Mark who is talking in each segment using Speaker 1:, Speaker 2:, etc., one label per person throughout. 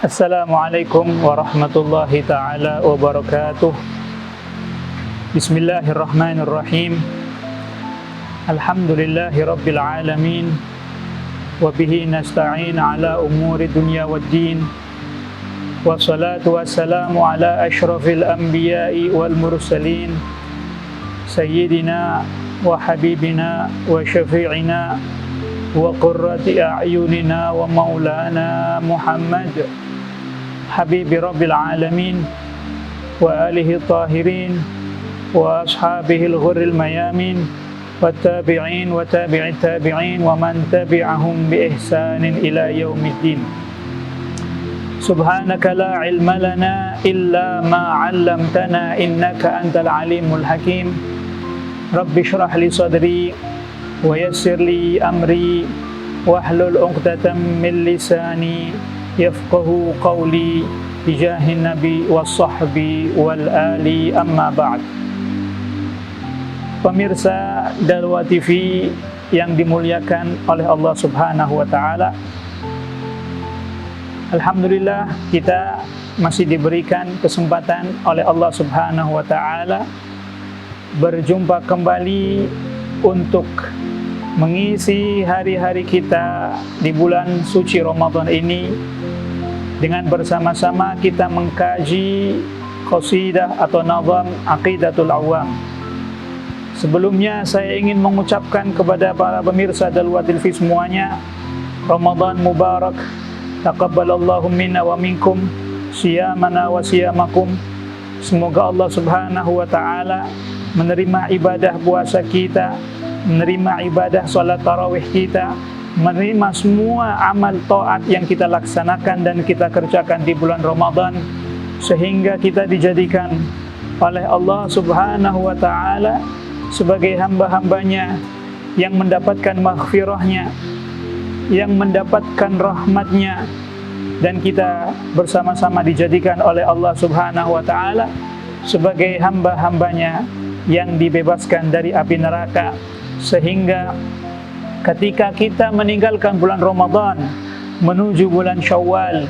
Speaker 1: Assalamualaikum warahmatullahi ta'ala wabarakatuh. Bismillahirrahmanirrahim. Alhamdulillahi rabbil alamin. Wabihi nasta'in ala umuri dunya waddin. Wassalatu wassalamu ala ashrafil anbiya'i wal mursalin, Sayyidina wa habibina wa syafi'ina wa qurrati a'yunina wa maulana Muhammad habibi rabbil alamin wa alihi tahirin wa ashabihi al-ghurril mayamin wa tabi'in wa tabi'it tabi'in wa man tabi'ahum bi ihsanin ila yaumiddin. Subhanaka la ilma lana illa ma 'allamtana innaka antal alimul hakim. Rabbi shrah li sadri wa yassir li amri wahlul 'uqdatam min lisani yafqahu qawli bijahin nabi was sahbi wal ali, amma ba'd. Pemirsa Dalwa TV yang dimuliakan oleh Allah Subhanahu wa taala, alhamdulillah kita masih diberikan kesempatan oleh Allah Subhanahu wa taala berjumpa kembali untuk mengisi hari-hari kita di bulan suci Ramadan ini dengan bersama-sama kita mengkaji qasidah atau nazam Aqidatul Awam. Sebelumnya saya ingin mengucapkan kepada para pemirsa Dalwa TV semuanya, Ramadan Mubarak, taqabbalallahu minna wa minkum siyamana wa siyamakum. Semoga Allah Subhanahu wa taala menerima ibadah puasa kita, menerima ibadah salat tarawih kita, menerima semua amal taat yang kita laksanakan dan kita kerjakan di bulan Ramadan, sehingga kita dijadikan oleh Allah Subhanahu wa taala sebagai hamba-hambanya yang mendapatkan maghfirahnya, yang mendapatkan rahmatnya, dan kita bersama-sama dijadikan oleh Allah Subhanahu wa taala sebagai hamba-hambanya yang dibebaskan dari api neraka, sehingga ketika kita meninggalkan bulan Ramadan menuju bulan Syawal,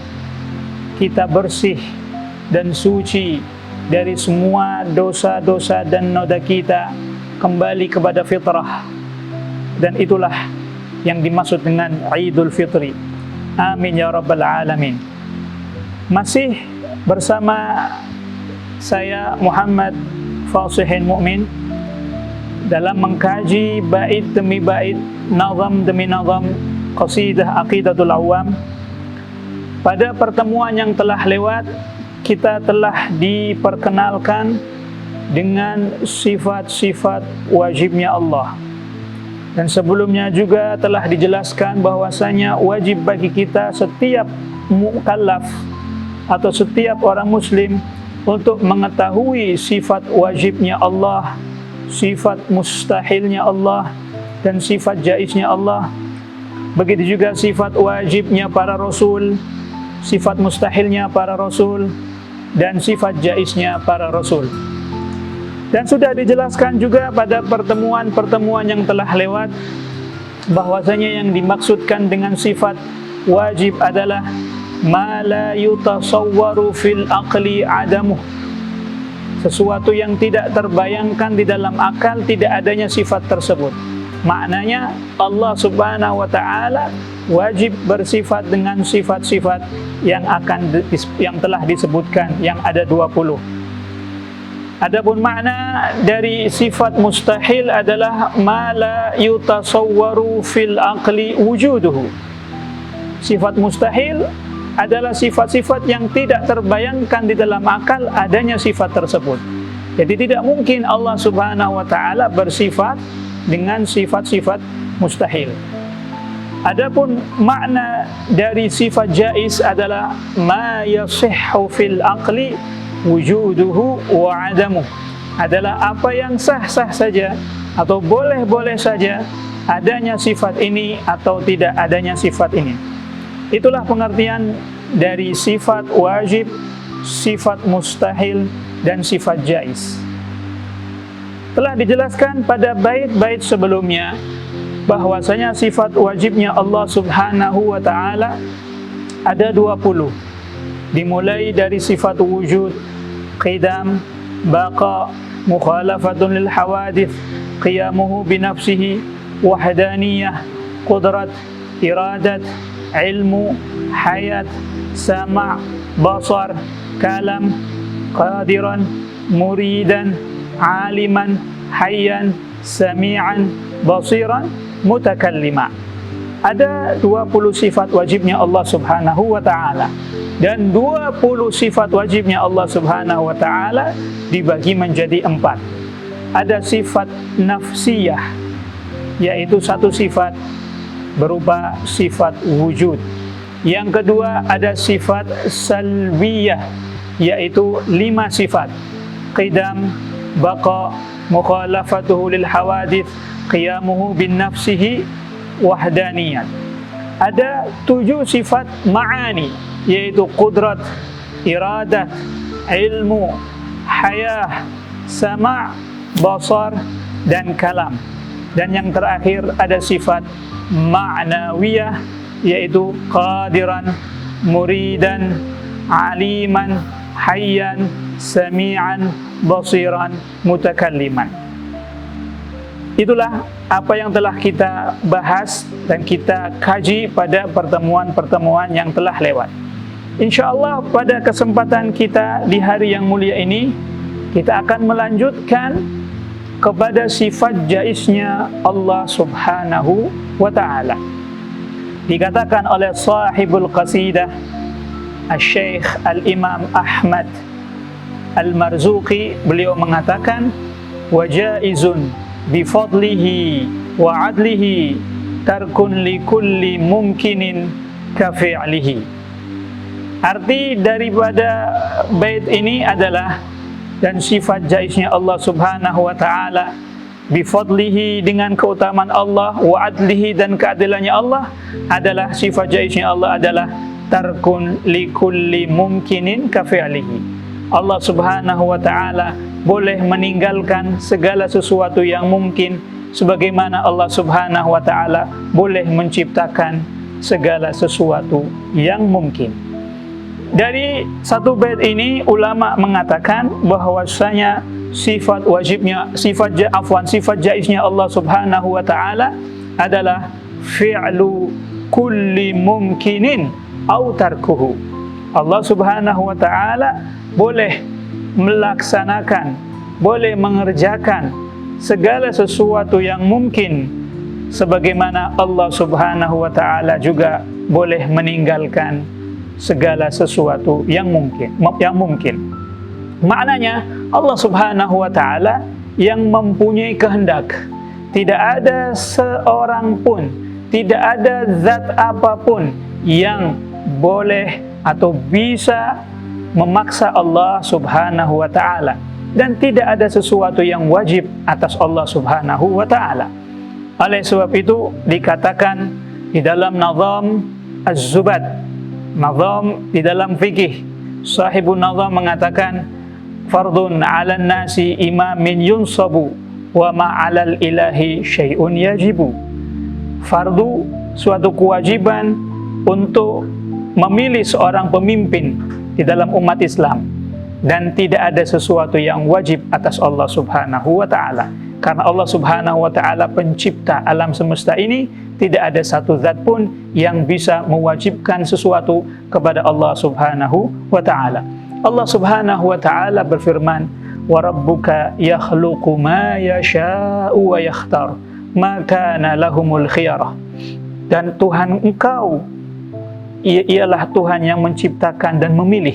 Speaker 1: kita bersih dan suci dari semua dosa-dosa dan noda kita, kembali kepada fitrah. Dan itulah yang dimaksud dengan Idul Fitri. Amin ya rabbal alamin. Masih bersama saya Muhammad Fasihin Mu'min dalam mengkaji bait demi bait, nazam demi nazam qasidah Aqidatul Awam. Pada pertemuan yang telah lewat, kita telah diperkenalkan dengan sifat-sifat wajibnya Allah. Dan sebelumnya juga telah dijelaskan bahwasanya wajib bagi kita setiap mukallaf atau setiap orang muslim untuk mengetahui sifat wajibnya Allah, sifat mustahilnya Allah, dan sifat jaiznya Allah. Begitu juga sifat wajibnya para rasul, sifat mustahilnya para rasul, dan sifat jaiznya para rasul. Dan sudah dijelaskan juga pada pertemuan-pertemuan yang telah lewat bahwasanya yang dimaksudkan dengan sifat wajib adalah ma la yutasawwaru fil aqli adamuh, sesuatu yang tidak terbayangkan di dalam akal tidak adanya sifat tersebut. Maknanya Allah Subhanahu wa taala wajib bersifat dengan sifat-sifat yang telah disebutkan, yang ada 20. Adapun makna dari sifat mustahil adalah ma la yutasawwaru fil aqli wujuduhu. Sifat mustahil adalah sifat-sifat yang tidak terbayangkan di dalam akal adanya sifat tersebut. Jadi tidak mungkin Allah Subhanahu wa taala bersifat dengan sifat-sifat mustahil. Adapun makna dari sifat jaiz adalah ma yasihhu fil aqli wujuduhu wa adamuh, adalah apa yang sah-sah saja atau boleh-boleh saja adanya sifat ini atau tidak adanya sifat ini. Itulah pengertian dari sifat wajib, sifat mustahil, dan sifat jaiz. Telah dijelaskan pada bait-bait sebelumnya bahwasanya sifat wajibnya Allah Subhanahu wa taala ada 20. dimulai dari sifat wujud, qidam, baqa, mukhalafatun lil hawadith, qiyamuhu binafsihi, wahdaniyah, qudrat, iradat, ilmu, hayat, sama', basar, kalam, qadiran, muridan, aliman, hayyan, sami'an, basiran, mutakallima. Ada 20 sifat wajibnya Allah Subhanahu wa ta'ala, dan 20 sifat wajibnya Allah Subhanahu wa ta'ala dibagi menjadi 4. Ada sifat nafsiyah, yaitu satu sifat berupa sifat wujud. Yang kedua ada sifat salbiyah, yaitu 5 sifat: qidam, baqa, mukhalafatuhu lil hawadith, qiyamuhu bin nafsihi, wahdaniyat. Ada 7 sifat ma'ani, yaitu qudrat, iradat, ilmu, hayah, sama', basar, dan kalam. Dan yang terakhir ada sifat ma'nawiyah, yaitu qadiran, muridan, aliman, hayyan, sami'an, basiran, mutakalliman. Itulah apa yang telah kita bahas dan kita kaji pada pertemuan-pertemuan yang telah lewat. InsyaAllah pada kesempatan kita di hari yang mulia ini, kita akan melanjutkan kepada sifat jaiznya Allah Subhanahu wa ta'ala. Dikatakan oleh sahibul qasidah Al-Syeikh Al-Imam Ahmad Al-Marzuqi, beliau mengatakan, wa jaizun bifadlihi wa adlihi tarkun li kulli mumkinin ka fi'lihi. Arti daripada bait ini adalah, dan sifat jaiznya Allah Subhanahu wa ta'ala, bifadlihi dengan keutamaan Allah, wa adlihi dan keadilannya Allah, adalah sifat jaiznya Allah adalah tarkun li kulli mumkinin ka fi'lihi. Allah Subhanahu wa ta'ala boleh meninggalkan segala sesuatu yang mungkin, sebagaimana Allah Subhanahu wa ta'ala boleh menciptakan segala sesuatu yang mungkin. Dari satu bait ini ulama mengatakan bahwasanya sifat wajibnya, sifat jaiznya Allah Subhanahu wa ta'ala adalah fi'lu kulli mumkinin au tarkuhu. Allah Subhanahu wa ta'ala boleh melaksanakan, boleh mengerjakan segala sesuatu yang mungkin, sebagaimana Allah Subhanahu wa ta'ala juga boleh meninggalkan segala sesuatu yang mungkin. Maknanya Allah Subhanahu wa ta'ala yang mempunyai kehendak. Tidak ada seorang pun, tidak ada zat apapun yang boleh atau bisa memaksa Allah Subhanahu wa ta'ala, dan tidak ada sesuatu yang wajib atas Allah Subhanahu wa ta'ala. Oleh sebab itu dikatakan di dalam nazam Az-Zubad, nazam di dalam fikih, sahibun nazam mengatakan, fardun 'alan nasi imamin yunsabu wa ma 'alal ilahi syai'un yajibu. Fardu, suatu kewajiban untuk memilih seorang pemimpin di dalam umat Islam, dan tidak ada sesuatu yang wajib atas Allah Subhanahu wa ta'ala. Karena Allah Subhanahu wa ta'ala pencipta alam semesta ini, tidak ada satu zat pun yang bisa mewajibkan sesuatu kepada Allah Subhanahu wa ta'ala. Allah Subhanahu wa ta'ala berfirman, wa rabbuka yakhluqu ma yasha'u wa yakhtar ma kana lahumul khiyarah. Dan Tuhan engkau ialah Tuhan yang menciptakan dan memilih.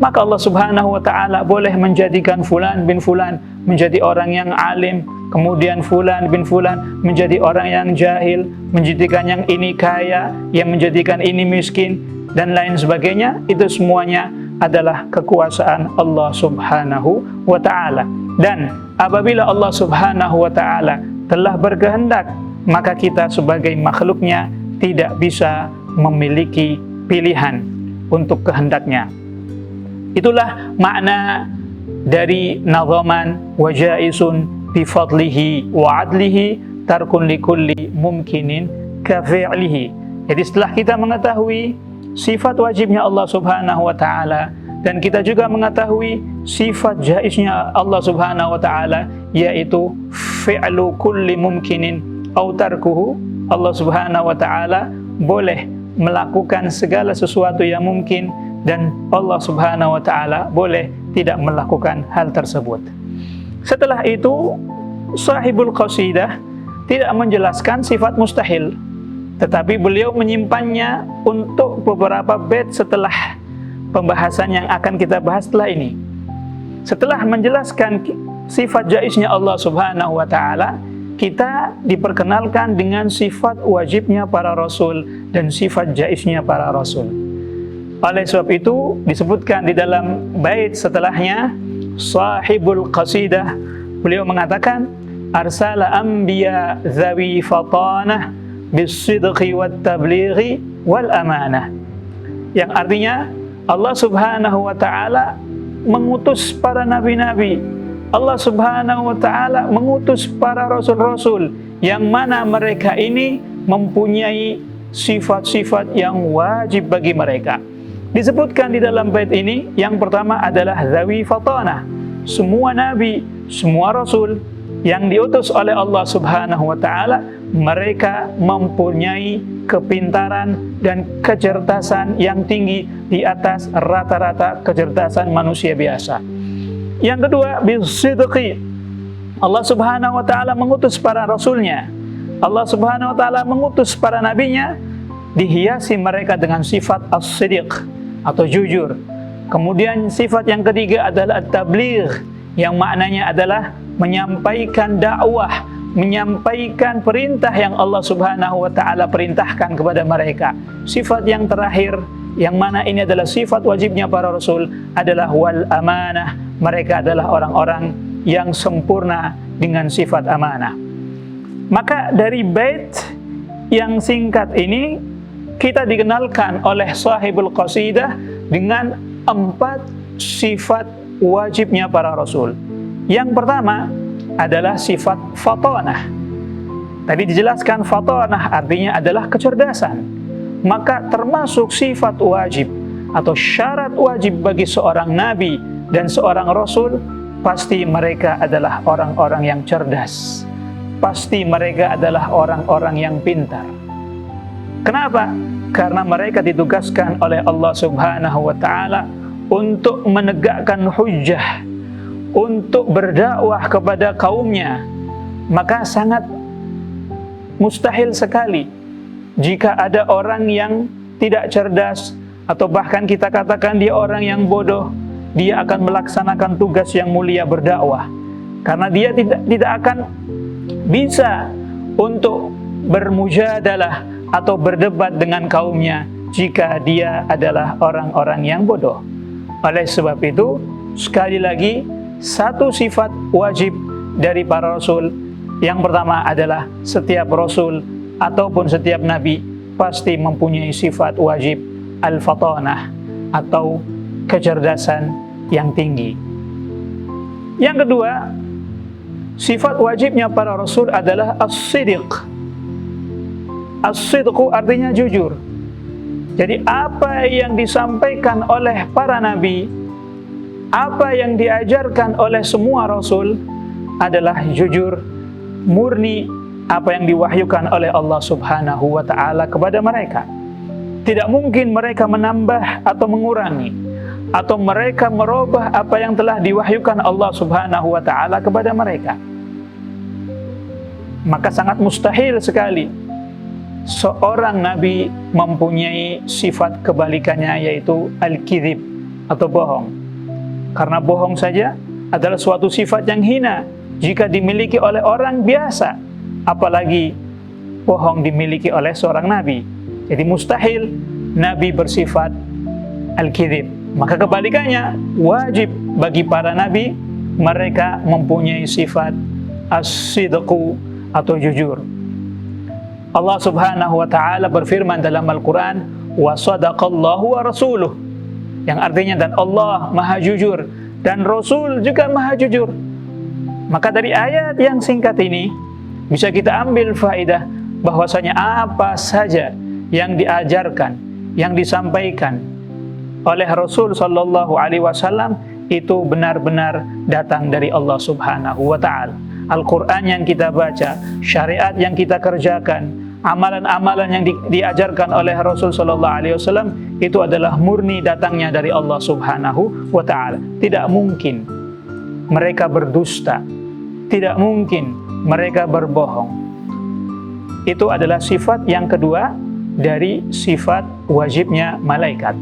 Speaker 1: Maka Allah Subhanahu wa ta'ala boleh menjadikan fulan bin fulan menjadi orang yang alim, kemudian fulan bin fulan menjadi orang yang jahil, menjadikan yang ini kaya, yang menjadikan ini miskin, dan lain sebagainya. Itu semuanya adalah kekuasaan Allah Subhanahu wa ta'ala. Dan apabila Allah Subhanahu wa ta'ala telah berkehendak, maka kita sebagai makhluknya tidak bisa memiliki pilihan untuk kehendaknya. Itulah makna dari nazaman wa jaisun bi fadlihi wa adlihi tarkun likulli mumkinin ka fi'lihi. Jadi setelah kita mengetahui sifat wajibnya Allah Subhanahu wa taala, dan kita juga mengetahui sifat jaiznya Allah Subhanahu wa taala, yaitu fi'lu kulli mumkinin aw tarkuhu. Allah Subhanahu wa taala boleh melakukan segala sesuatu yang mungkin, dan Allah Subhanahu wa taala boleh tidak melakukan hal tersebut. Setelah itu, sahibul qasidah tidak menjelaskan sifat mustahil, tetapi beliau menyimpannya untuk beberapa bait setelah pembahasan yang akan kita bahas setelah ini. Setelah menjelaskan sifat jaiznya Allah Subhanahu wa taala, kita diperkenalkan dengan sifat wajibnya para rasul dan sifat jaiznya para rasul. Oleh sebab itu disebutkan di dalam bait setelahnya, sahibul qasidah, beliau mengatakan, arsala anbiya zawi fatanah bis-sidqi wat-tablighi wal amanah. Yang artinya Allah Subhanahu wa taala mengutus para nabi-nabi. Allah Subhanahu wa taala mengutus para rasul-rasul yang mana mereka ini mempunyai sifat-sifat yang wajib bagi mereka. Disebutkan di dalam bait ini, yang pertama adalah zawi fatanah. Semua nabi, semua rasul yang diutus oleh Allah Subhanahu wa taala, mereka mempunyai kepintaran dan kecerdasan yang tinggi di atas rata-rata kecerdasan manusia biasa. Yang kedua, bisidqi. Allah Subhanahu wa taala mengutus para rasulnya. Allah Subhanahu wa taala mengutus para nabinya, dihiasi mereka dengan sifat as-sidq atau jujur. Kemudian sifat yang ketiga adalah at-tabligh, yang maknanya adalah menyampaikan dakwah, menyampaikan perintah yang Allah Subhanahu wa taala perintahkan kepada mereka. Sifat yang terakhir, yang mana ini adalah sifat wajibnya para rasul, adalah wal amanah. Mereka adalah orang-orang yang sempurna dengan sifat amanah. Maka dari bait yang singkat ini, kita dikenalkan oleh sahibul qasidah dengan 4 sifat wajibnya para rasul. Yang pertama adalah sifat fatanah. Tadi dijelaskan fatanah artinya adalah kecerdasan. Maka termasuk sifat wajib atau syarat wajib bagi seorang nabi dan seorang rasul, pasti mereka adalah orang-orang yang cerdas. Pasti mereka adalah orang-orang yang pintar. Kenapa? Karena mereka ditugaskan oleh Allah Subhanahu wa taala untuk menegakkan hujjah, untuk berdakwah kepada kaumnya. Maka sangat mustahil sekali jika ada orang yang tidak cerdas, atau bahkan kita katakan dia orang yang bodoh, dia akan melaksanakan tugas yang mulia berdakwah. Karena dia tidak akan bisa untuk bermujadalah atau berdebat dengan kaumnya jika dia adalah orang-orang yang bodoh. Oleh sebab itu, sekali lagi, 1 sifat wajib dari para rasul. Yang pertama adalah setiap rasul ataupun setiap nabi pasti mempunyai sifat wajib al-fatanah atau kecerdasan yang tinggi. Yang kedua, sifat wajibnya para rasul adalah as-sidq. As-sidqu artinya jujur. Jadi apa yang disampaikan oleh para nabi, apa yang diajarkan oleh semua rasul adalah jujur, murni apa yang diwahyukan oleh Allah Subhanahu wa taala kepada mereka. Tidak mungkin mereka menambah atau mengurangi, atau mereka merubah apa yang telah diwahyukan Allah Subhanahu wa taala kepada mereka. Maka sangat mustahil sekali seorang nabi mempunyai sifat kebalikannya, yaitu al-kidhib atau bohong. Karena bohong saja adalah suatu sifat yang hina jika dimiliki oleh orang biasa, apalagi bohong dimiliki oleh seorang nabi. Jadi mustahil nabi bersifat al-kidhib. Maka kebalikannya, wajib bagi para nabi, mereka mempunyai sifat as-sidqu atau jujur. Allah Subhanahu wa taala berfirman dalam Al-Qur'an, wa sadaqallahu wa rasuluh, yang artinya dan Allah maha jujur dan Rasul juga maha jujur. Maka dari ayat yang singkat ini bisa kita ambil faedah bahwasanya apa saja yang diajarkan, yang disampaikan oleh Rasul Shallallahu Alaihi Wasallam itu benar-benar datang dari Allah Subhanahu Wa Taala. Al-Quran yang kita baca, syariat yang kita kerjakan, amalan-amalan yang diajarkan oleh Rasul Shallallahu Alaihi Wasallam itu adalah murni datangnya dari Allah Subhanahu Wa Taala. Tidak mungkin mereka berdusta, tidak mungkin mereka berbohong. Itu adalah sifat yang kedua dari sifat wajibnya malaikat.